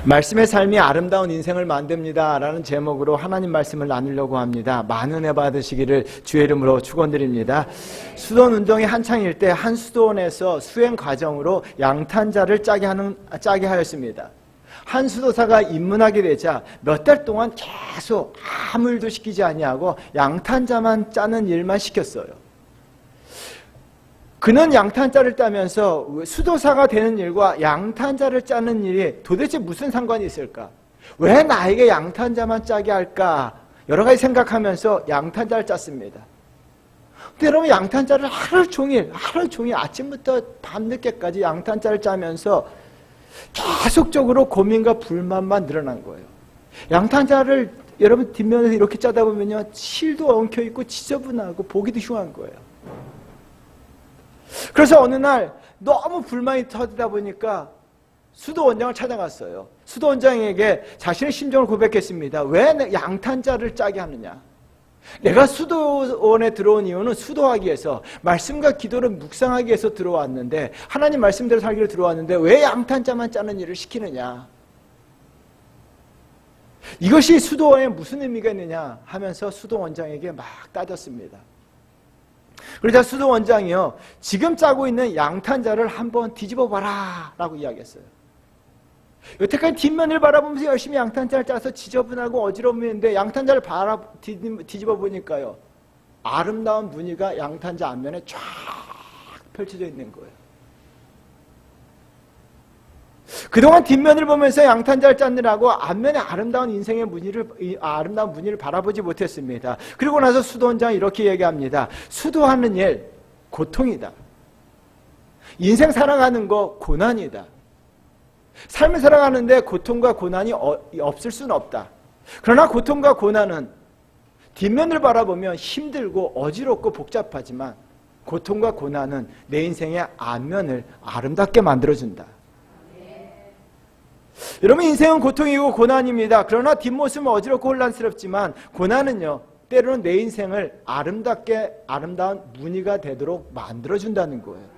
말씀의 삶이 아름다운 인생을 만듭니다 라는 제목으로 하나님 말씀을 나누려고 합니다. 많은 은혜 받으시기를 주의 이름으로 축원드립니다. 수도원 운동이 한창일 때 한 수도원에서 수행 과정으로 양탄자를 짜게 하였습니다. 한 수도사가 입문하게 되자 몇 달 동안 계속 아무 일도 시키지 아니하고 양탄자만 짜는 일만 시켰어요. 그는 양탄자를 따면서 수도사가 되는 일과 양탄자를 짜는 일이 도대체 무슨 상관이 있을까? 왜 나에게 양탄자만 짜게 할까? 여러 가지 생각하면서 양탄자를 짰습니다. 근데 여러분, 양탄자를 하루 종일 아침부터 밤늦게까지 양탄자를 짜면서 계속적으로 고민과 불만만 늘어난 거예요. 양탄자를 여러분 뒷면에서 이렇게 짜다 보면요, 실도 엉켜있고 지저분하고 보기도 흉한 거예요. 그래서 어느 날 너무 불만이 터지다 보니까 수도원장을 찾아갔어요. 수도원장에게 자신의 심정을 고백했습니다. 왜 양탄자를 짜게 하느냐? 내가 수도원에 들어온 이유는 수도하기 위해서, 말씀과 기도를 묵상하기 위해서 들어왔는데, 하나님 말씀대로 살기로 들어왔는데 왜 양탄자만 짜는 일을 시키느냐? 이것이 수도원에 무슨 의미가 있느냐 하면서 수도원장에게 막 따졌습니다. 그러자 수도원장이요, 지금 짜고 있는 양탄자를 한번 뒤집어 봐라 라고 이야기했어요. 여태까지 뒷면을 바라보면서 열심히 양탄자를 짜서 지저분하고 어지러움인데 양탄자를 뒤집어 보니까요, 아름다운 무늬가 양탄자 앞면에 쫙 펼쳐져 있는 거예요. 그동안 뒷면을 보면서 양탄자를 짰느라고 앞면에 아름다운 무늬를 바라보지 못했습니다. 그리고 나서 수도원장이 이렇게 얘기합니다. 수도하는 일 고통이다. 인생 살아가는 거 고난이다. 삶을 살아가는데 고통과 고난이 없을 수는 없다. 그러나 고통과 고난은 뒷면을 바라보면 힘들고 어지럽고 복잡하지만, 고통과 고난은 내 인생의 앞면을 아름답게 만들어준다. 여러분, 인생은 고통이고 고난입니다. 그러나 뒷모습은 어지럽고 혼란스럽지만, 고난은요, 때로는 내 인생을 아름다운 무늬가 되도록 만들어준다는 거예요.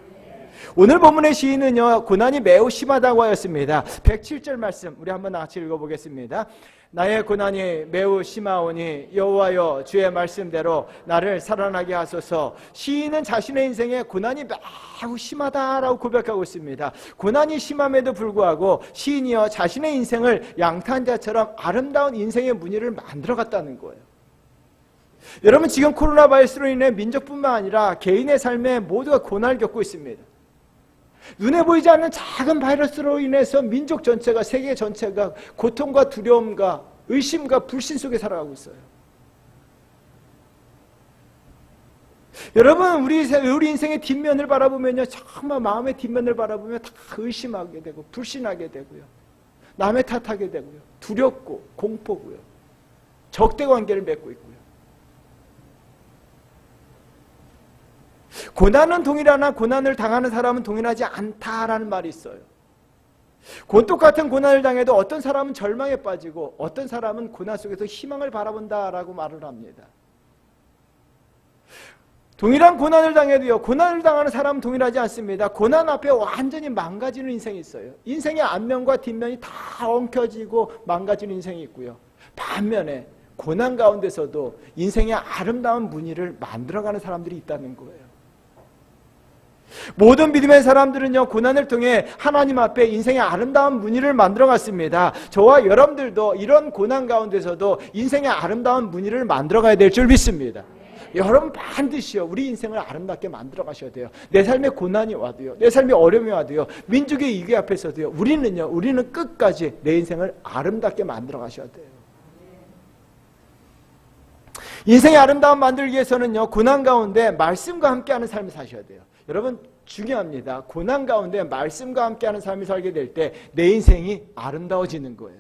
오늘 본문의 시인은요, 고난이 매우 심하다고 하였습니다. 107절 말씀 우리 한번 같이 읽어보겠습니다. 나의 고난이 매우 심하오니 여호와여 주의 말씀대로 나를 살아나게 하소서. 시인은 자신의 인생에 고난이 매우 심하다라고 고백하고 있습니다. 고난이 심함에도 불구하고 시인이요, 자신의 인생을 양탄자처럼 아름다운 인생의 무늬를 만들어갔다는 거예요. 여러분, 지금 코로나 바이러스로 인해 민족뿐만 아니라 개인의 삶에 모두가 고난을 겪고 있습니다. 눈에 보이지 않는 작은 바이러스로 인해서 민족 전체가, 세계 전체가 고통과 두려움과 의심과 불신 속에 살아가고 있어요. 여러분, 우리 인생의 뒷면을 바라보면요, 정말 마음의 뒷면을 바라보면 다 의심하게 되고 불신하게 되고요, 남의 탓하게 되고요, 두렵고 공포고요, 적대 관계를 맺고 있고요. 고난은 동일하나 고난을 당하는 사람은 동일하지 않다라는 말이 있어요. 똑같은 고난을 당해도 어떤 사람은 절망에 빠지고 어떤 사람은 고난 속에서 희망을 바라본다라고 말을 합니다. 동일한 고난을 당해도요, 고난을 당하는 사람은 동일하지 않습니다. 고난 앞에 완전히 망가지는 인생이 있어요. 인생의 앞면과 뒷면이 다 엉켜지고 망가지는 인생이 있고요, 반면에 고난 가운데서도 인생의 아름다운 무늬를 만들어가는 사람들이 있다는 거예요. 모든 믿음의 사람들은요, 고난을 통해 하나님 앞에 인생의 아름다운 무늬를 만들어갔습니다. 저와 여러분들도 이런 고난 가운데서도 인생의 아름다운 무늬를 만들어가야 될 줄 믿습니다. 여러분, 반드시요, 우리 인생을 아름답게 만들어 가셔야 돼요. 내 삶에 고난이 와도요, 내 삶에 어려움이 와도요, 민족의 위기 앞에서도요, 우리는 끝까지 내 인생을 아름답게 만들어 가셔야 돼요. 인생의 아름다움 만들기 위해서는요, 고난 가운데 말씀과 함께하는 삶을 사셔야 돼요. 여러분, 중요합니다. 고난 가운데 말씀과 함께하는 삶을 살게 될 때 내 인생이 아름다워지는 거예요.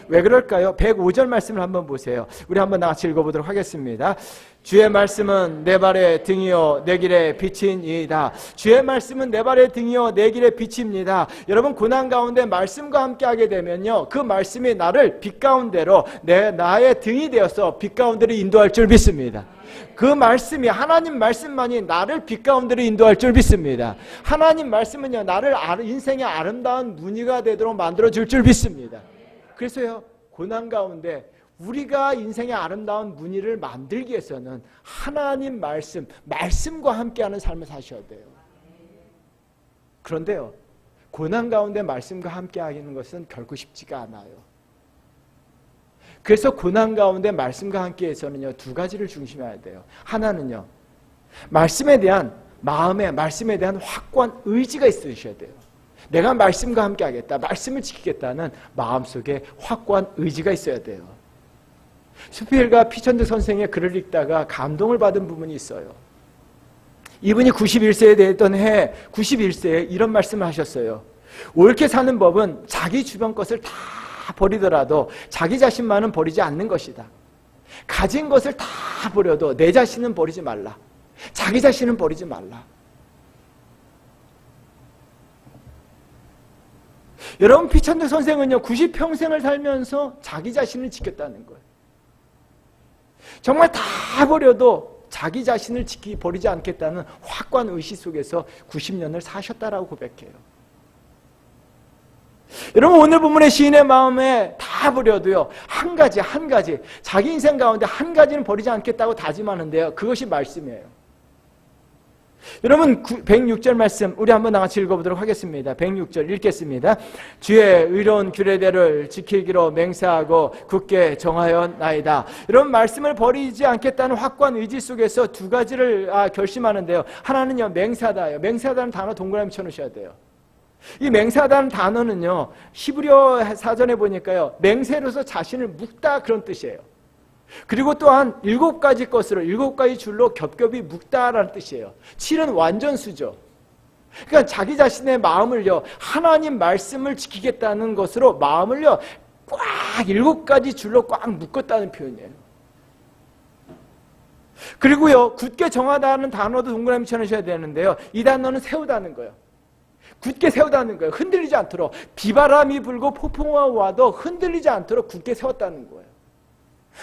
왜 그럴까요? 105절 말씀을 한번 보세요. 우리 한번 같이 읽어보도록 하겠습니다. 주의 말씀은 내 발의 등이요 내 길의 빛이니이다. 주의 말씀은 내 발의 등이요 내 길의 빛입니다. 여러분, 고난 가운데 말씀과 함께하게 되면요, 그 말씀이 나를 빛 가운데로 나의 등이 되어서 빛 가운데로 인도할 줄 믿습니다. 그 말씀이, 하나님 말씀만이 나를 빛 가운데로 인도할 줄 믿습니다. 하나님 말씀은요, 나를 인생의 아름다운 무늬가 되도록 만들어줄 줄 믿습니다. 그래서요, 고난 가운데 우리가 인생의 아름다운 무늬를 만들기 위해서는 하나님 말씀과 함께하는 삶을 사셔야 돼요. 그런데요, 고난 가운데 말씀과 함께하는 것은 결코 쉽지가 않아요. 그래서 고난 가운데 말씀과 함께해서는요, 두 가지를 중심해야 돼요. 하나는요, 말씀에 대한 말씀에 대한 확고한 의지가 있으셔야 돼요. 내가 말씀과 함께하겠다, 말씀을 지키겠다는 마음속에 확고한 의지가 있어야 돼요. 스피엘과 피천드 선생의 글을 읽다가 감동을 받은 부분이 있어요. 이분이 91세에 되던 해 91세에 이런 말씀을 하셨어요. 옳게 사는 법은 자기 주변 것을 다 버리더라도 자기 자신만은 버리지 않는 것이다. 가진 것을 다 버려도 내 자신은 버리지 말라. 자기 자신은 버리지 말라. 여러분, 피천드 선생은요, 90평생을 살면서 자기 자신을 지켰다는 거예요. 정말 다 버려도 자기 자신을 버리지 않겠다는 확고한 의식 속에서 90년을 사셨다라고 고백해요. 여러분, 오늘 본문의 시인의 마음에 다 버려도요, 한 가지 자기 인생 가운데 한 가지는 버리지 않겠다고 다짐하는데요, 그것이 말씀이에요. 여러분, 106절 말씀 우리 한번 나같이 읽어보도록 하겠습니다. 106절 읽겠습니다. 주의 의로운 규례대를 지키기로 맹세하고 굳게 정하였나이다. 여러분, 말씀을 버리지 않겠다는 확고한 의지 속에서 두 가지를 결심하는데요, 하나는요, 맹세하다예요. 맹세하다는 단어 동그라미 쳐놓으셔야 돼요. 이 맹세하다는 단어는요, 히브리어 사전에 보니까요, 맹세로서 자신을 묶다, 그런 뜻이에요. 그리고 또한 7가지 것으로 7가지 줄로 겹겹이 묶다라는 뜻이에요. 7은 완전수죠. 그러니까 자기 자신의 마음을요, 하나님 말씀을 지키겠다는 것으로 마음을요, 꽉 7가지 줄로 꽉 묶었다는 표현이에요. 그리고요, 굳게 정하다는 단어도 동그라미 쳐놓으셔야 되는데요, 이 단어는 세우다는 거예요. 굳게 세우다는 거예요. 흔들리지 않도록. 비바람이 불고 폭풍우가 와도 흔들리지 않도록 굳게 세웠다는 거예요.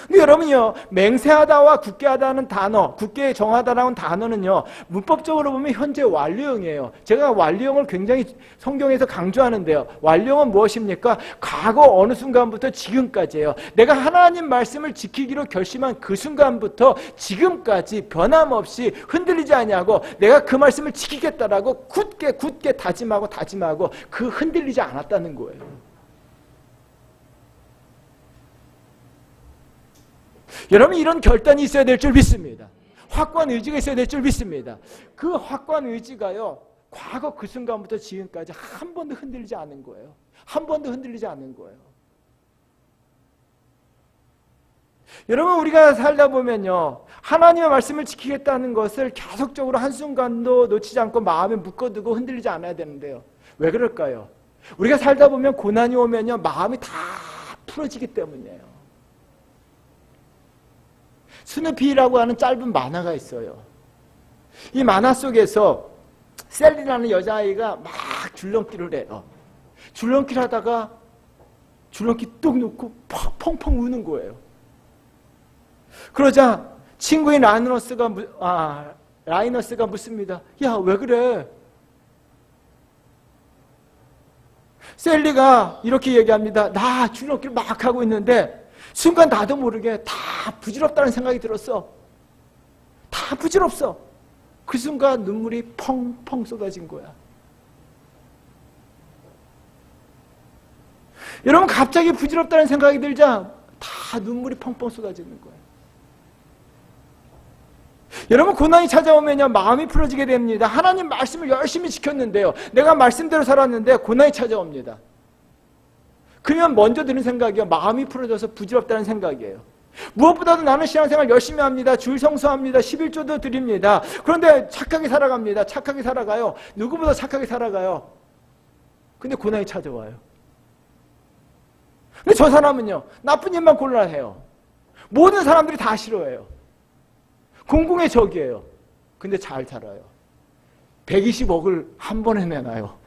근데 여러분요, 맹세하다와 굳게 하다는 단어, 굳게 정하다라는 단어는요, 문법적으로 보면 현재 완료형이에요. 제가 완료형을 굉장히 성경에서 강조하는데요, 완료형은 무엇입니까? 과거 어느 순간부터 지금까지예요. 내가 하나님 말씀을 지키기로 결심한 그 순간부터 지금까지 변함없이 흔들리지 아니하고 내가 그 말씀을 지키겠다라고 굳게 다짐하고 그 흔들리지 않았다는 거예요. 여러분, 이런 결단이 있어야 될 줄 믿습니다. 확고한 의지가 있어야 될 줄 믿습니다. 그 확고한 의지가요, 과거 그 순간부터 지금까지 한 번도 흔들리지 않은 거예요. 한 번도 흔들리지 않는 거예요. 여러분, 우리가 살다 보면요, 하나님의 말씀을 지키겠다는 것을 계속적으로 한순간도 놓치지 않고 마음에 묶어두고 흔들리지 않아야 되는데요, 왜 그럴까요? 우리가 살다 보면 고난이 오면요, 마음이 다 풀어지기 때문이에요. 스누피라고 하는 짧은 만화가 있어요. 이 만화 속에서 셀리라는 여자아이가 막 줄넘기를 해요. 줄넘기를 하다가 줄넘기 뚝 놓고 펑펑 우는 거예요. 그러자 친구인 라이너스가 묻습니다. 야, 왜 그래? 셀리가 이렇게 얘기합니다. 나 줄넘기를 막 하고 있는데 순간 나도 모르게 다 부질없다는 생각이 들었어. 다 부질없어. 그 순간 눈물이 펑펑 쏟아진 거야. 여러분, 갑자기 부질없다는 생각이 들자 다 눈물이 펑펑 쏟아지는 거예요. 여러분, 고난이 찾아오면요, 마음이 풀어지게 됩니다. 하나님 말씀을 열심히 지켰는데요, 내가 말씀대로 살았는데 고난이 찾아옵니다. 그러면 먼저 드는 생각이요, 마음이 풀어져서 부질없다는 생각이에요. 무엇보다도 나는 신앙생활 열심히 합니다. 주일 성수합니다. 11조도 드립니다. 그런데 착하게 살아갑니다. 착하게 살아가요. 누구보다 착하게 살아가요. 근데 고난이 찾아와요. 근데 저 사람은요, 나쁜 일만 골라야 해요. 모든 사람들이 다 싫어해요. 공공의 적이에요. 근데 잘 살아요. 120억을 한 번에 내놔요.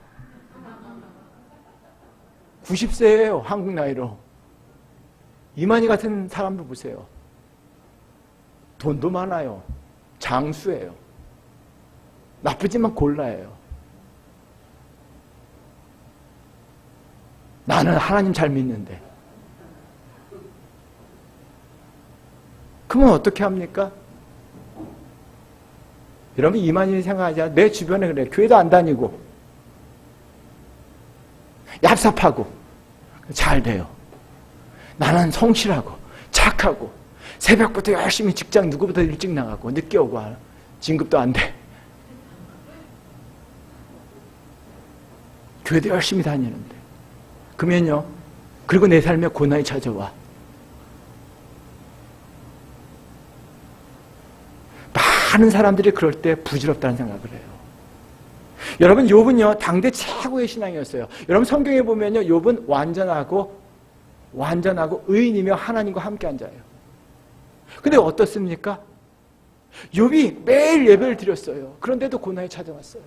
90세예요, 한국 나이로. 이만희 같은 사람도 보세요. 돈도 많아요. 장수예요. 나쁘지만 골라예요. 나는 하나님 잘 믿는데 그러면 어떻게 합니까? 여러분 이만희 생각하자. 내 주변에 그래. 교회도 안 다니고 얍삽하고 잘 돼요. 나는 성실하고 착하고 새벽부터 열심히 직장 누구보다 일찍 나가고 늦게 오고 진급도 안 돼. 교회도 열심히 다니는데 그러면요. 그리고 내 삶에 고난이 찾아와. 많은 사람들이 그럴 때 부질없다는 생각을 해요. 여러분 욥은요 당대 최고의 신앙이었어요. 여러분 성경에 보면요 욥은 완전하고 의인이며 하나님과 함께한 자예요. 근데 어떻습니까? 욥이 매일 예배를 드렸어요. 그런데도 고난이 찾아왔어요.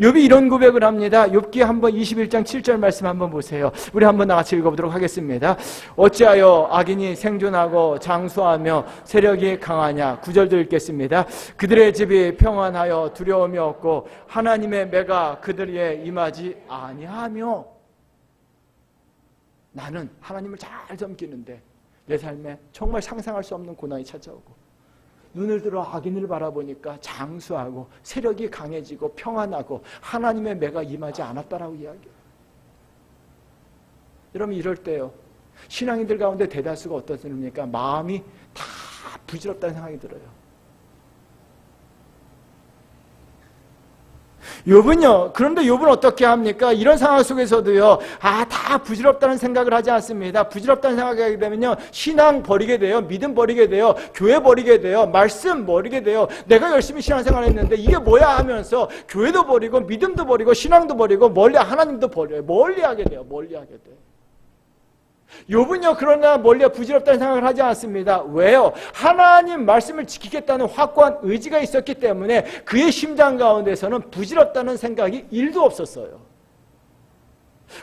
욥이 이런 고백을 합니다. 욥기 한번 21장 7절 말씀 한번 보세요. 우리 한번 같이 읽어보도록 하겠습니다. 어찌하여 악인이 생존하고 장수하며 세력이 강하냐. 9절도 읽겠습니다. 그들의 집이 평안하여 두려움이 없고 하나님의 매가 그들에게 임하지 아니하며. 나는 하나님을 잘 섬기는데 내 삶에 정말 상상할 수 없는 고난이 찾아오고 눈을 들어 악인을 바라보니까 장수하고 세력이 강해지고 평안하고 하나님의 매가 임하지 않았다라고 이야기해요. 여러분 이럴 때요. 신앙인들 가운데 대다수가 어떻습니까? 마음이 다 부질없다는 생각이 들어요. 욥은요. 그런데 욥은 어떻게 합니까? 이런 상황 속에서도요. 다 부질없다는 생각을 하지 않습니다. 부질없다는 생각을 하게 되면요. 신앙 버리게 돼요. 믿음 버리게 돼요. 교회 버리게 돼요. 말씀 버리게 돼요. 내가 열심히 신앙생활을 했는데 이게 뭐야 하면서 교회도 버리고 믿음도 버리고 신앙도 버리고 하나님도 버려요. 멀리하게 돼요. 멀리하게 돼요. 욥은요 그러나 멀리 부질없다는 생각을 하지 않습니다. 왜요? 하나님 말씀을 지키겠다는 확고한 의지가 있었기 때문에 그의 심장 가운데서는 부질없다는 생각이 1도 없었어요.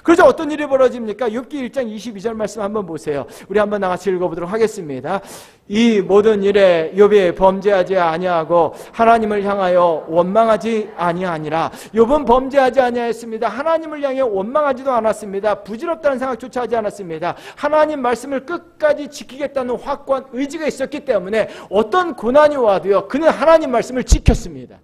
그래서 어떤 일이 벌어집니까? 욥기 1장 22절 말씀 한번 보세요. 우리 한번 같이 읽어보도록 하겠습니다. 이 모든 일에 욥이 범죄하지 아니하고 하나님을 향하여 원망하지 아니하니라. 욥은 범죄하지 아니하였습니다. 하나님을 향해 원망하지도 않았습니다. 부질없다는 생각조차 하지 않았습니다. 하나님 말씀을 끝까지 지키겠다는 확고한 의지가 있었기 때문에 어떤 고난이 와도요 그는 하나님 말씀을 지켰습니다.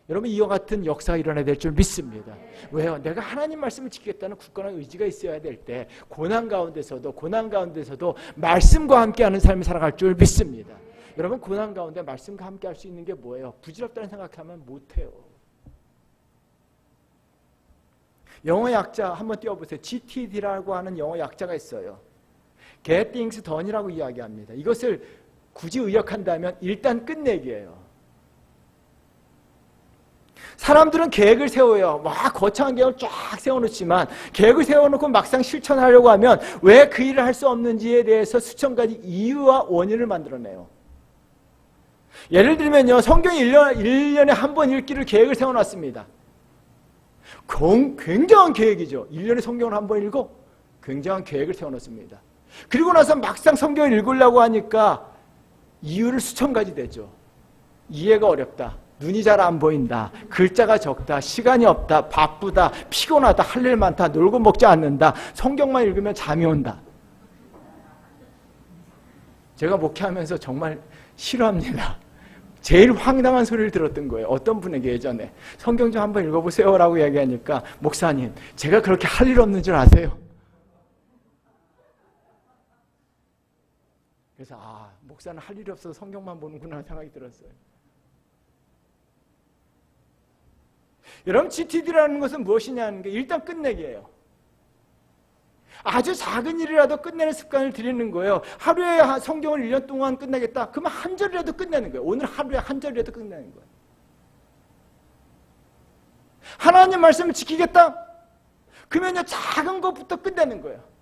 여러분 이와 같은 역사가 일어나야 될 줄 믿습니다. 왜요? 내가 하나님 말씀을 지키겠다는 굳건한 의지가 있어야 될 때 고난 가운데서도 말씀과 함께하는 삶을 살아갈 줄 믿습니다. 여러분 고난 가운데 말씀과 함께할 수 있는 게 뭐예요? 부질없다는 생각하면 못해요. 영어 약자 한번 띄워보세요. GTD라고 하는 영어 약자가 있어요. Get things done이라고 이야기합니다. 이것을 굳이 의역한다면 일단 끝내기예요. 사람들은 계획을 세워요. 막 거창한 계획을 쫙 세워놓지만 계획을 세워놓고 막상 실천하려고 하면 왜 그 일을 할 수 없는지에 대해서 수천 가지 이유와 원인을 만들어내요. 예를 들면요. 성경이 1년에 한 번 읽기를 계획을 세워놨습니다. 굉장한 계획이죠. 1년에 성경을 한 번 읽고 굉장한 계획을 세워놓습니다. 그리고 나서 막상 성경을 읽으려고 하니까 이유를 수천 가지 대죠. 이해가 어렵다. 눈이 잘 안 보인다. 글자가 적다. 시간이 없다. 바쁘다. 피곤하다. 할 일 많다. 놀고 먹지 않는다. 성경만 읽으면 잠이 온다. 제가 목회하면서 정말 싫어합니다. 제일 황당한 소리를 들었던 거예요. 어떤 분에게 예전에 성경 좀 한번 읽어보세요 라고 이야기하니까 목사님 제가 그렇게 할 일 없는 줄 아세요? 그래서 목사는 할 일이 없어서 성경만 보는구나 생각이 들었어요. 여러분 GTD라는 것은 무엇이냐는 게 일단 끝내기예요. 아주 작은 일이라도 끝내는 습관을 들이는 거예요. 하루에 성경을 1년 동안 끝내겠다. 그러면 한 절이라도 끝내는 거예요. 오늘 하루에 한 절이라도 끝내는 거예요. 하나님 말씀을 지키겠다. 그러면요 작은 것부터 끝내는 거예요.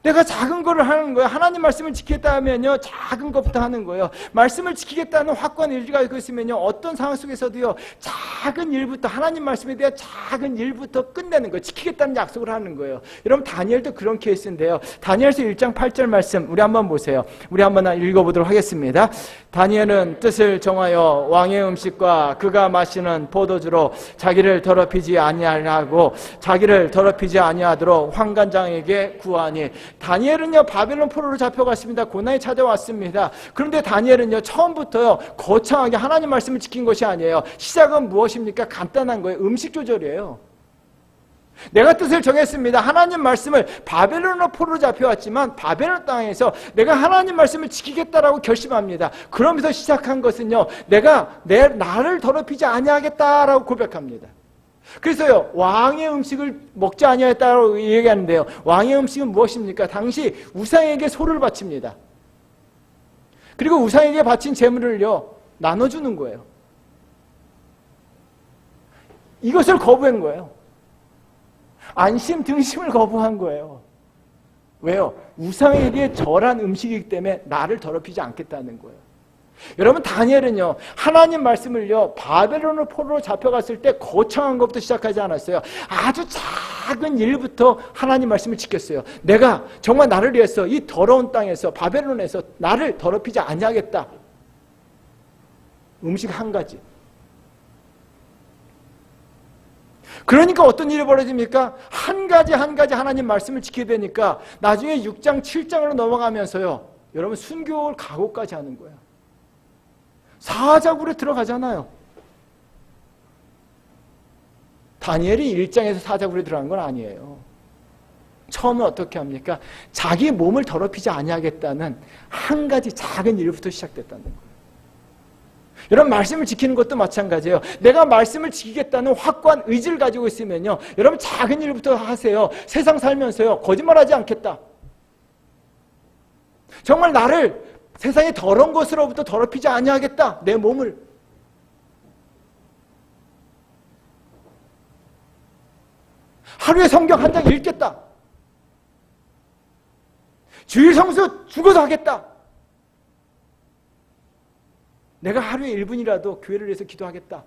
내가 작은 거를 하는 거예요. 하나님 말씀을 지키겠다 하면요 작은 것부터 하는 거예요. 말씀을 지키겠다는 확고한 의지가 있으면요 어떤 상황 속에서도요 작은 일부터 하나님 말씀에 대한 작은 일부터 끝내는 거예요. 지키겠다는 약속을 하는 거예요. 여러분 다니엘도 그런 케이스인데요. 다니엘서 1장 8절 말씀 우리 한번 보세요. 우리 한번 읽어보도록 하겠습니다. 다니엘은 뜻을 정하여 왕의 음식과 그가 마시는 포도주로 자기를 더럽히지 아니하고 자기를 더럽히지 아니하도록 환관장에게 구하니 다니엘은요 바벨론 포로로 잡혀갔습니다. 고난이 찾아왔습니다. 그런데 다니엘은요 처음부터요 거창하게 하나님 말씀을 지킨 것이 아니에요. 시작은 무엇입니까? 간단한 거예요. 음식 조절이에요. 내가 뜻을 정했습니다. 하나님 말씀을 바벨론으로 포로로 잡혀왔지만 바벨론 땅에서 내가 하나님 말씀을 지키겠다라고 결심합니다. 그러면서 시작한 것은요 내가 나를 더럽히지 아니하겠다라고 고백합니다. 그래서요 왕의 음식을 먹지 아니하겠다고 얘기하는데요. 왕의 음식은 무엇입니까? 당시 우상에게 소를 바칩니다. 그리고 우상에게 바친 재물을요 나눠주는 거예요. 이것을 거부한 거예요. 안심 등심을 거부한 거예요. 왜요? 우상에게 절한 음식이기 때문에 나를 더럽히지 않겠다는 거예요. 여러분 다니엘은요 하나님 말씀을요 바벨론으로 포로로 잡혀갔을 때 거창한 것부터 시작하지 않았어요. 아주 작은 일부터 하나님 말씀을 지켰어요. 내가 정말 나를 위해서 이 더러운 땅에서 바벨론에서 나를 더럽히지 아니하겠다. 음식 한 가지. 그러니까 어떤 일이 벌어집니까? 한 가지 하나님 말씀을 지키게 되니까 나중에 6장 7장으로 넘어가면서요 여러분 순교를 각오까지 하는 거예요. 사자굴에 들어가잖아요. 다니엘이 1장에서 사자굴에 들어간 건 아니에요. 처음은 어떻게 합니까? 자기 몸을 더럽히지 아니하겠다는 한 가지 작은 일부터 시작됐다는 거예요. 여러분 말씀을 지키는 것도 마찬가지예요. 내가 말씀을 지키겠다는 확고한 의지를 가지고 있으면요 여러분 작은 일부터 하세요. 세상 살면서요 거짓말하지 않겠다. 정말 나를 세상의 더러운 것으로부터 더럽히지 아니하겠다. 내 몸을. 하루에 성경 한 장 읽겠다. 주일 성수 죽어도 하겠다. 내가 하루에 1분이라도 교회를 위해서 기도하겠다.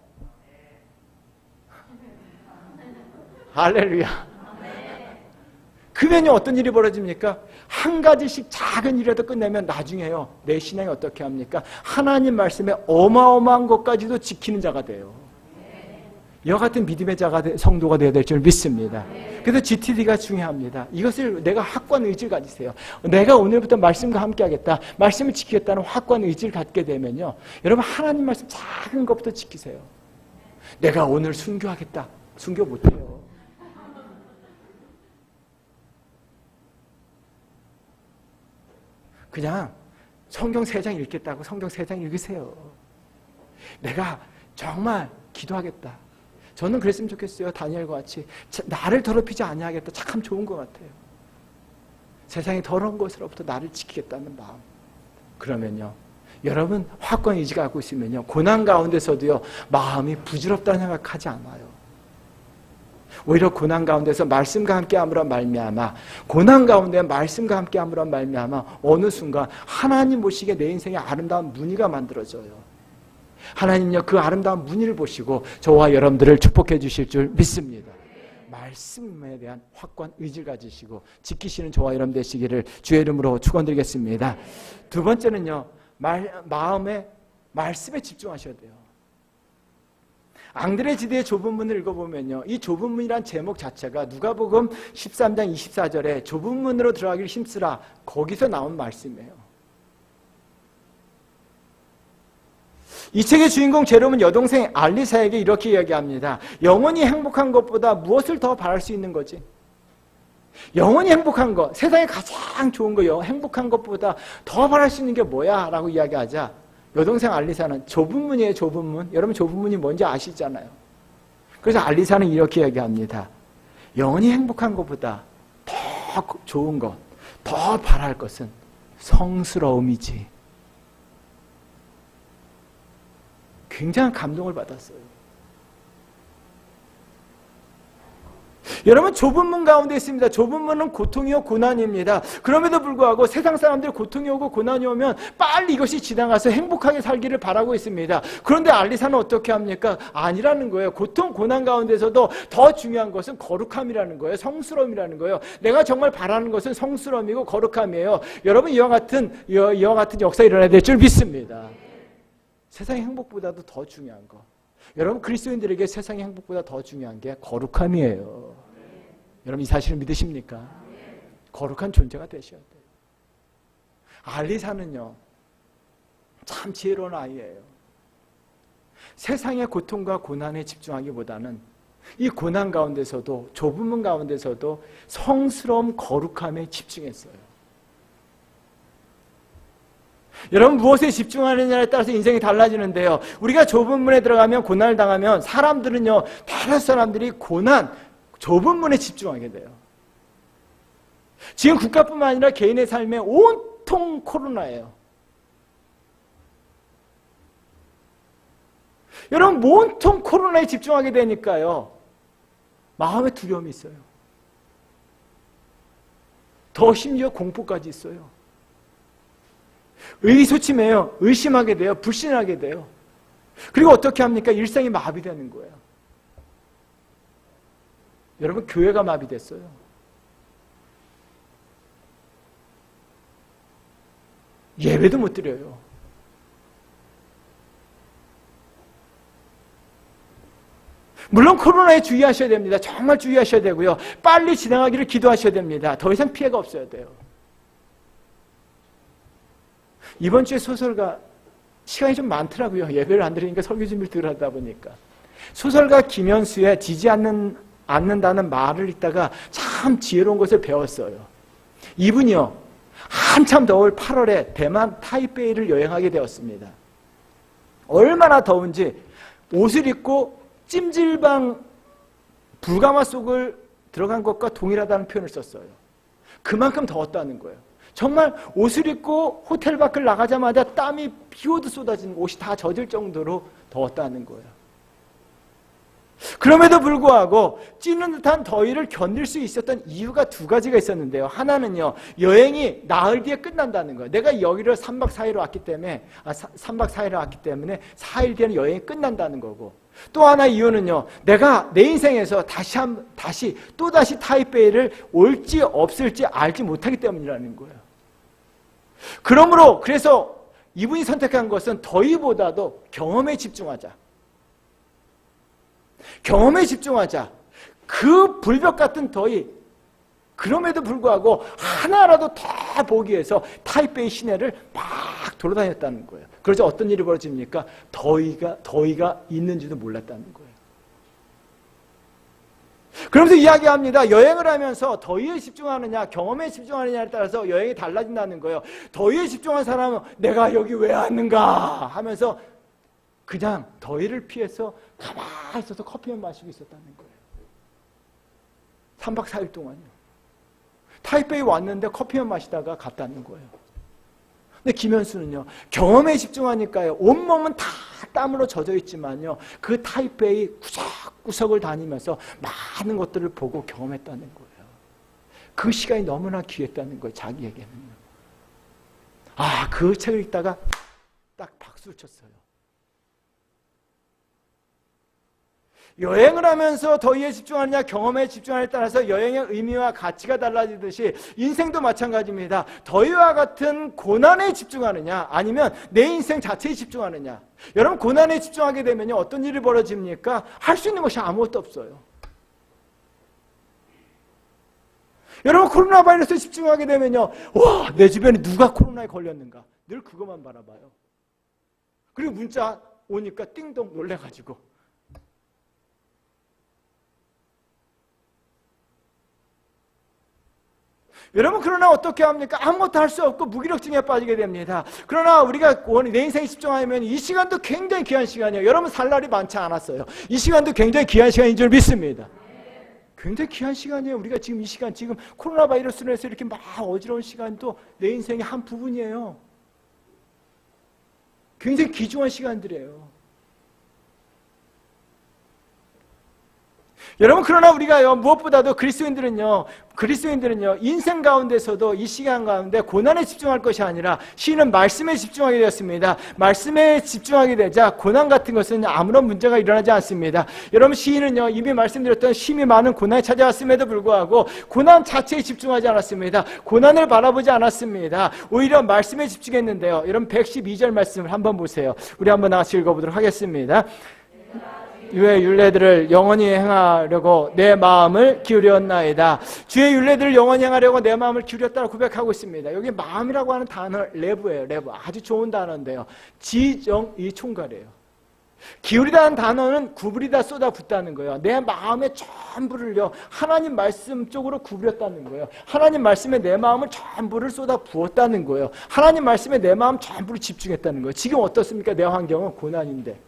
할렐루야. 그러면 어떤 일이 벌어집니까? 한 가지씩 작은 일이라도 끝내면 나중에요 내 신앙이 어떻게 합니까? 하나님 말씀에 어마어마한 것까지도 지키는 자가 돼요. 이와 같은 믿음의 성도가 되어야 될 줄 믿습니다. 그래서 GTD가 중요합니다. 이것을 내가 확고한 의지를 가지세요. 내가 오늘부터 말씀과 함께 하겠다. 말씀을 지키겠다는 확고한 의지를 갖게 되면요 여러분 하나님 말씀 작은 것부터 지키세요. 내가 오늘 순교하겠다. 순교 못해요. 그냥 성경 3장 읽겠다고 성경 3장 읽으세요. 내가 정말 기도하겠다. 저는 그랬으면 좋겠어요. 다니엘과 같이 나를 더럽히지 아니하겠다. 참 좋은 것 같아요. 세상의 더러운 것으로부터 나를 지키겠다는 마음. 그러면요 여러분 확고한 의지가 갖고 있으면요 고난 가운데서도요 마음이 부질없다는 생각하지 않아요. 오히려 고난 가운데서 말씀과 함께함으로 말미암아 고난 가운데 말씀과 함께함으로 말미암아 어느 순간 하나님 보시기에 내 인생에 아름다운 무늬가 만들어져요. 하나님요 그 아름다운 무늬를 보시고 저와 여러분들을 축복해 주실 줄 믿습니다. 말씀에 대한 확고한 의지를 가지시고 지키시는 저와 여러분 되시기를 주의 이름으로 축원드리겠습니다. 두 번째는요 마음에 말씀에 집중하셔야 돼요. 앙드레 지대의 좁은 문을 읽어보면요 이 좁은 문이란 제목 자체가 누가복음 13장 24절에 좁은 문으로 들어가기를 힘쓰라 거기서 나온 말씀이에요. 이 책의 주인공 제롬은 여동생 알리사에게 이렇게 이야기합니다. 영원히 행복한 것보다 무엇을 더 바랄 수 있는 거지? 영원히 행복한 것, 세상에 가장 좋은 거, 행복한 것보다 더 바랄 수 있는 게 뭐야? 라고 이야기하자 여동생 알리사는 좁은 문이에요. 좁은 문. 여러분 좁은 문이 뭔지 아시잖아요. 그래서 알리사는 이렇게 이야기합니다. 영원히 행복한 것보다 더 좋은 것, 더 바랄 것은 성스러움이지. 굉장한 감동을 받았어요. 여러분 좁은 문 가운데 있습니다. 좁은 문은 고통이요 고난입니다. 그럼에도 불구하고 세상 사람들이 고통이 오고 고난이 오면 빨리 이것이 지나가서 행복하게 살기를 바라고 있습니다. 그런데 알리사는 어떻게 합니까? 아니라는 거예요. 고통 고난 가운데서도 더 중요한 것은 거룩함이라는 거예요. 성스러움이라는 거예요. 내가 정말 바라는 것은 성스러움이고 거룩함이에요. 여러분 이와 같은 역사 일어나야 될 줄 믿습니다. 세상의 행복보다도 더 중요한 거. 여러분 그리스도인들에게 세상의 행복보다 더 중요한 게 거룩함이에요. 여러분 이 사실을 믿으십니까? 거룩한 존재가 되셔야 돼요. 알리사는요, 참 지혜로운 아이예요. 세상의 고통과 고난에 집중하기보다는 이 고난 가운데서도, 좁은 문 가운데서도 성스러움, 거룩함에 집중했어요. 여러분, 무엇에 집중하느냐에 따라서 인생이 달라지는데요, 우리가 좁은 문에 들어가면, 고난을 당하면 사람들은요, 다른 사람들이 고난, 좁은 문에 집중하게 돼요. 지금 국가뿐만 아니라 개인의 삶에 온통 코로나예요. 여러분, 온통 코로나에 집중하게 되니까요, 마음에 두려움이 있어요. 더 심지어 공포까지 있어요. 의기소침해요. 의심하게 돼요. 불신하게 돼요. 그리고 어떻게 합니까? 일상이 마비되는 거예요. 여러분, 교회가 마비됐어요. 예배도 못 드려요. 물론 코로나에 주의하셔야 됩니다. 정말 주의하셔야 되고요. 빨리 지나가기를 기도하셔야 됩니다. 더 이상 피해가 없어야 돼요. 이번 주에 소설가, 시간이 좀 많더라고요. 예배를 안 드리니까 설교 준비를 들으다 보니까. 소설가 김현수의 지지 않는다는 말을 읽다가 참 지혜로운 것을 배웠어요. 이분이요, 한참 더울 8월에 대만 타이베이를 여행하게 되었습니다. 얼마나 더운지 옷을 입고 찜질방 불가마 속을 들어간 것과 동일하다는 표현을 썼어요. 그만큼 더웠다는 거예요. 정말 옷을 입고 호텔 밖을 나가자마자 땀이 비오듯 쏟아지는, 옷이 다 젖을 정도로 더웠다는 거예요. 그럼에도 불구하고 찌는 듯한 더위를 견딜 수 있었던 이유가 두 가지가 있었는데요. 하나는요, 여행이 나흘 뒤에 끝난다는 거예요. 내가 여기를 3박 4일로 왔기 때문에, 3박 4일을 왔기 때문에 4일 뒤에는 여행이 끝난다는 거고, 또 하나 이유는요, 내가 내 인생에서 또다시 타이베이를 올지 없을지 알지 못하기 때문이라는 거예요. 그러므로, 그래서 이분이 선택한 것은 더위보다도 경험에 집중하자. 경험에 집중하자. 그 불볕 같은 더위, 그럼에도 불구하고 하나라도 더 보기 위해서 타이베이 시내를 막 돌아다녔다는 거예요. 그래서 어떤 일이 벌어집니까? 더위가 있는지도 몰랐다는 거예요. 그러면서 이야기합니다. 여행을 하면서 더위에 집중하느냐, 경험에 집중하느냐에 따라서 여행이 달라진다는 거예요. 더위에 집중한 사람은 내가 여기 왜 왔는가 하면서 그냥 더위를 피해서 가만히 있어서 커피만 마시고 있었다는 거예요. 3박 4일 동안요. 타이베이 왔는데 커피만 마시다가 갔다는 거예요. 근데 김현수는요, 경험에 집중하니까요, 온몸은 다 땀으로 젖어 있지만요, 그 타이베이 구석구석을 다니면서 많은 것들을 보고 경험했다는 거예요. 그 시간이 너무나 귀했다는 거예요, 자기에게는요. 그 책을 읽다가 딱 박수를 쳤어요. 여행을 하면서 더위에 집중하느냐, 경험에 집중하느냐에 따라서 여행의 의미와 가치가 달라지듯이 인생도 마찬가지입니다. 더위와 같은 고난에 집중하느냐, 아니면 내 인생 자체에 집중하느냐. 여러분, 고난에 집중하게 되면요, 어떤 일이 벌어집니까? 할 수 있는 것이 아무것도 없어요. 여러분, 코로나 바이러스에 집중하게 되면요, 와, 내 주변에 누가 코로나에 걸렸는가, 늘 그것만 바라봐요. 그리고 문자 오니까 띵동 놀래가지고. 여러분, 그러나 어떻게 합니까? 아무것도 할 수 없고 무기력증에 빠지게 됩니다. 그러나 우리가 내 인생에 집중하면 이 시간도 굉장히 귀한 시간이에요. 여러분, 살 날이 많지 않았어요. 이 시간도 굉장히 귀한 시간인 줄 믿습니다. 굉장히 귀한 시간이에요. 우리가 지금 이 시간, 지금 코로나 바이러스로 해서 이렇게 막 어지러운 시간도 내 인생의 한 부분이에요. 굉장히 귀중한 시간들이에요. 여러분, 그러나 우리가요, 무엇보다도 그리스도인들은요, 인생 가운데서도 이 시간 가운데 고난에 집중할 것이 아니라 시인은 말씀에 집중하게 되었습니다. 말씀에 집중하게 되자 고난 같은 것은 아무런 문제가 일어나지 않습니다. 여러분, 시인은요, 이미 말씀드렸던 심히 많은 고난이 찾아왔음에도 불구하고 고난 자체에 집중하지 않았습니다. 고난을 바라보지 않았습니다. 오히려 말씀에 집중했는데요. 여러분, 112절 말씀을 한번 보세요. 우리 한번 나같이 읽어보도록 하겠습니다. 주의 율례들을 영원히 행하려고 내 마음을 기울였나이다. 주의 율례들을 영원히 행하려고 내 마음을 기울였다고 고백하고 있습니다. 여기 마음이라고 하는 단어 레브예요. 레브. 아주 좋은 단어인데요. 지정이 총괄이에요. 기울이다는 단어는 구부리다 쏟아붓다는 거예요. 내 마음의 전부를요 하나님 말씀 쪽으로 구부렸다는 거예요. 하나님 말씀에 내 마음을 전부를 쏟아부었다는 거예요. 하나님 말씀에 내 마음 전부를 집중했다는 거예요. 지금 어떻습니까? 내 환경은 고난인데.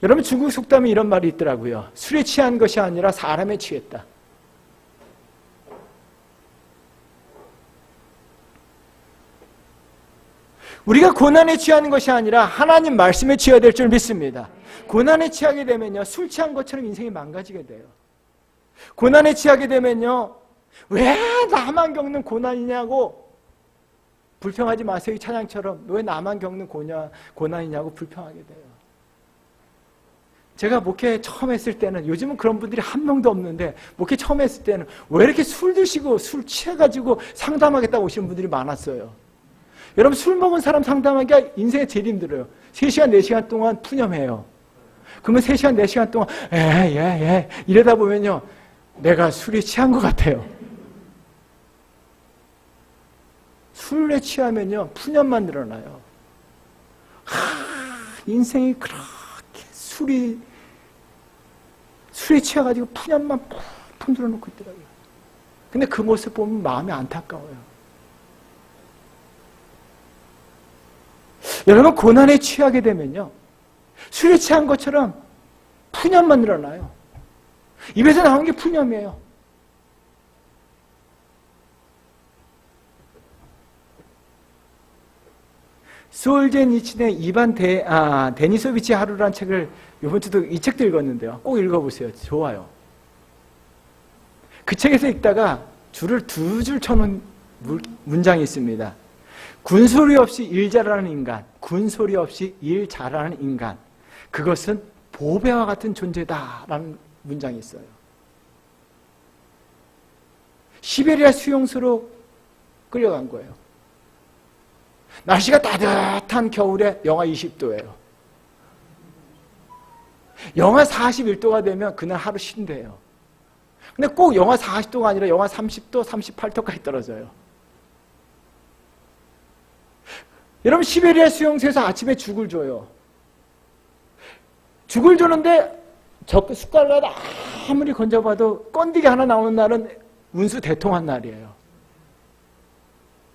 여러분, 중국 속담에 이런 말이 있더라고요. 술에 취한 것이 아니라 사람에 취했다. 우리가 고난에 취하는 것이 아니라 하나님 말씀에 취해야 될 줄 믿습니다. 고난에 취하게 되면요, 술 취한 것처럼 인생이 망가지게 돼요. 고난에 취하게 되면요, 왜 나만 겪는 고난이냐고 불평하지 마세요. 이 찬양처럼 왜 나만 겪는 고난이냐고 불평하게 돼요. 제가 목회 처음 했을 때는, 요즘은 그런 분들이 한 명도 없는데, 목회 처음 했을 때는 왜 이렇게 술 드시고 술 취해가지고 상담하겠다고 오시는 분들이 많았어요. 여러분, 술 먹은 사람 상담하기가 인생에 제일 힘들어요. 3시간, 4시간 동안 푸념해요. 그러면 3시간, 4시간 동안 이러다 보면요, 내가 술에 취한 것 같아요. 술에 취하면요, 푸념만 늘어나요. 인생이 그렇게 술에 취해가지고 푸념만 푹 들어놓고 있더라고요. 근데 그 모습 보면 마음이 안타까워요. 여러분, 고난에 취하게 되면요, 술에 취한 것처럼 푸념만 늘어나요. 입에서 나오는 게 푸념이에요. 솔제니친의 이반 데니소비치 하루라는 책을 이번 주도 이 책도 읽었는데요. 꼭 읽어보세요. 좋아요. 그 책에서 읽다가 줄을 2줄 쳐놓은 문장이 있습니다. 군소리 없이 일 잘하는 인간, 군소리 없이 일 잘하는 인간, 그것은 보배와 같은 존재다라는 문장이 있어요. 시베리아 수용소로 끌려간 거예요. 날씨가 따뜻한 겨울에 영하 20도예요. 영하 41도가 되면 그날 하루 쉰대요. 근데 꼭 영하 40도가 아니라 영하 30도, 38도까지 떨어져요. 여러분, 시베리아 수용소에서 아침에 죽을 줘요. 죽을 주는데 숟갈로 아무리 건져봐도 건더기 하나 나오는 날은 운수 대통한 날이에요.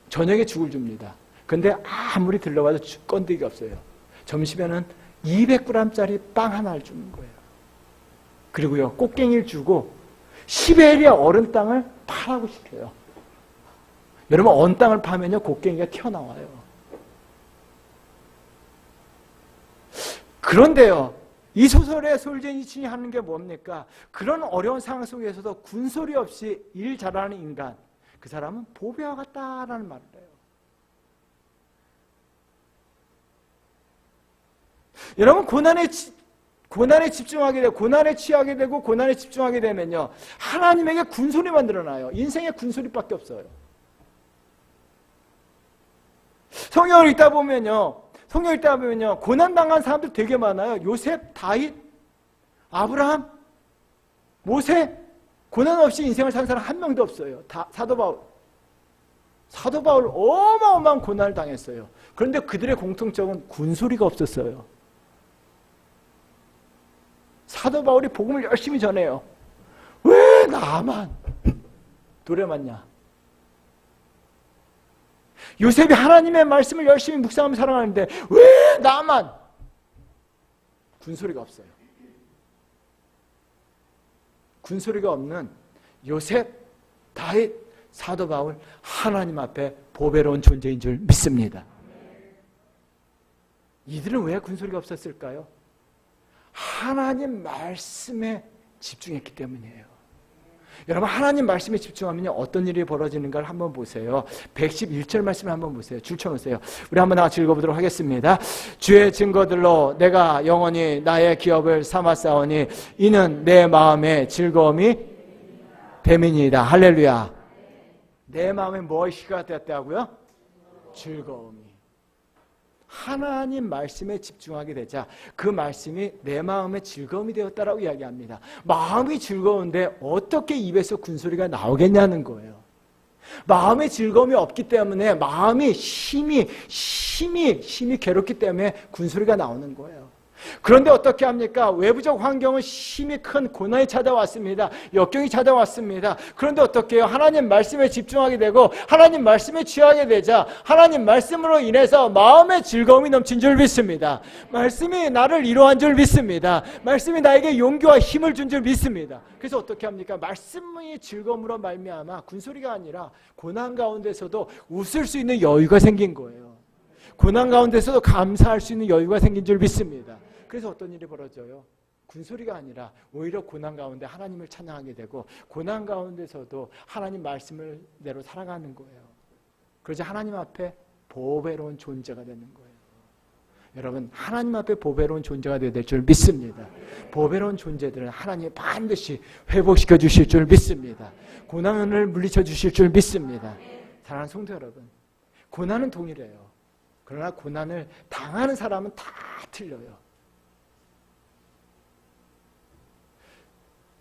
저녁에 죽을 줍니다. 근데 아무리 들러봐도 건더기가 없어요. 점심에는 200g짜리 빵 하나를 주는 거예요. 그리고요, 꽃갱이를 주고 시베리아 얼은 땅을 파라고 시켜요. 여러분, 언 땅을 파면요, 꽃갱이가 튀어나와요. 그런데요, 이 소설의 솔제니친이 하는 게 뭡니까? 그런 어려운 상황 속에서도 군소리 없이 일 잘하는 인간, 그 사람은 보배와 같다라는 말을 해요. 여러분, 고난에 집중하게 되고, 고난에 취하게 되고, 고난에 집중하게 되면요, 하나님에게 군소리만 늘어나요. 인생에 군소리밖에 없어요. 성경을 읽다 보면요, 고난당한 사람들 되게 많아요. 요셉, 다윗, 아브라함, 모세, 고난 없이 인생을 산 사람 한 명도 없어요. 사도 바울 어마어마한 고난을 당했어요. 그런데 그들의 공통점은 군소리가 없었어요. 사도 바울이 복음을 열심히 전해요. 왜 나만 돌에 맞냐? 요셉이 하나님의 말씀을 열심히 묵상하며 살아가는데 왜 나만? 군소리가 없어요. 군소리가 없는 요셉, 다윗, 사도 바울, 하나님 앞에 보배로운 존재인 줄 믿습니다. 이들은 왜 군소리가 없었을까요? 하나님 말씀에 집중했기 때문이에요. 여러분, 하나님 말씀에 집중하면 어떤 일이 벌어지는가를 한번 보세요. 111절 말씀을 한번 보세요. 줄 쳐놓으세요. 우리 한번 같이 읽어보도록 하겠습니다. 주의 증거들로 내가 영원히 나의 기업을 삼았사오니 이는 내 마음의 즐거움이 됨이니이다. 할렐루야. 내 마음에 무엇이가 되었다고요? 즐거움이. 하나님 말씀에 집중하게 되자 그 말씀이 내 마음의 즐거움이 되었다라고 이야기합니다. 마음이 즐거운데 어떻게 입에서 군소리가 나오겠냐는 거예요. 마음의 즐거움이 없기 때문에 마음이 심히 괴롭기 때문에 군소리가 나오는 거예요. 그런데 어떻게 합니까? 외부적 환경은 심히 큰 고난이 찾아왔습니다. 역경이 찾아왔습니다. 그런데 어떻게 해요? 하나님 말씀에 집중하게 되고 하나님 말씀에 취하게 되자 하나님 말씀으로 인해서 마음의 즐거움이 넘친 줄 믿습니다. 말씀이 나를 위로한 줄 믿습니다. 말씀이 나에게 용기와 힘을 준 줄 믿습니다. 그래서 어떻게 합니까? 말씀의 즐거움으로 말미암아 군소리가 아니라 고난 가운데서도 웃을 수 있는 여유가 생긴 거예요. 고난 가운데서도 감사할 수 있는 여유가 생긴 줄 믿습니다. 그래서 어떤 일이 벌어져요? 군소리가 아니라 오히려 고난 가운데 하나님을 찬양하게 되고 고난 가운데서도 하나님 말씀을 대로 살아가는 거예요. 그러자 하나님 앞에 보배로운 존재가 되는 거예요. 여러분, 하나님 앞에 보배로운 존재가 되어야 될 줄 믿습니다. 보배로운 존재들은 하나님이 반드시 회복시켜 주실 줄 믿습니다. 고난을 물리쳐 주실 줄 믿습니다. 사랑하는 성도 여러분, 고난은 동일해요. 그러나 고난을 당하는 사람은 다 틀려요.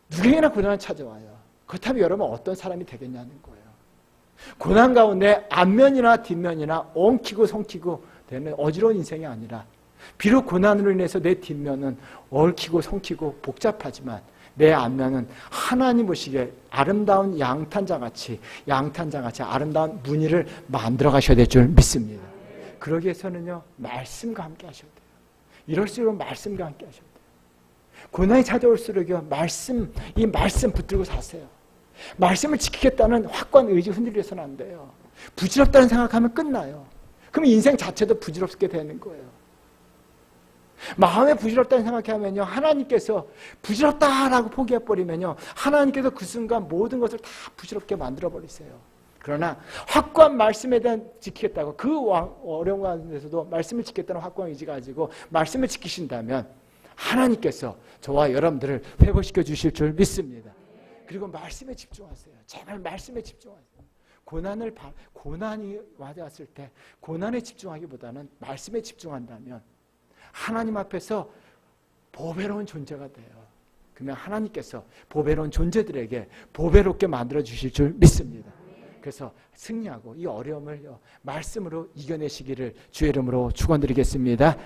누구에게나 고난은 찾아와요. 그렇다면 여러분 어떤 사람이 되겠냐는 거예요. 고난 가운데 앞면이나 뒷면이나 엉키고 성키고 되는 어지러운 인생이 아니라 비록 고난으로 인해서 내 뒷면은 얽히고 성키고 복잡하지만 내 앞면은 하나님 보시기에 아름다운 양탄자같이 아름다운 무늬를 만들어 가셔야 될 줄 믿습니다. 그러기 위해서는요, 말씀과 함께 하셔야 돼요. 이럴수록 말씀과 함께 하셔야 돼요. 고난이 찾아올수록요, 이 말씀 붙들고 사세요. 말씀을 지키겠다는 확고한 의지 흔들려서는 안 돼요. 부질없다는 생각하면 끝나요. 그럼 인생 자체도 부질없게 되는 거예요. 마음에 부질없다는 생각하면요, 하나님께서 부질없다라고 포기해버리면요, 하나님께서 그 순간 모든 것을 다 부질없게 만들어버리세요. 그러나 확고한 말씀에 대한 지키겠다고 그 어려운 가운데서도 말씀을 지키겠다는 확고한 의지 가지고 말씀을 지키신다면 하나님께서 저와 여러분들을 회복시켜 주실 줄 믿습니다. 그리고 말씀에 집중하세요. 제발 말씀에 집중하세요. 고난이 와닿았을 때 고난에 집중하기보다는 말씀에 집중한다면 하나님 앞에서 보배로운 존재가 돼요. 그러면 하나님께서 보배로운 존재들에게 보배롭게 만들어 주실 줄 믿습니다. 그래서 승리하고 이 어려움을 말씀으로 이겨내시기를 주의 이름으로 축원드리겠습니다.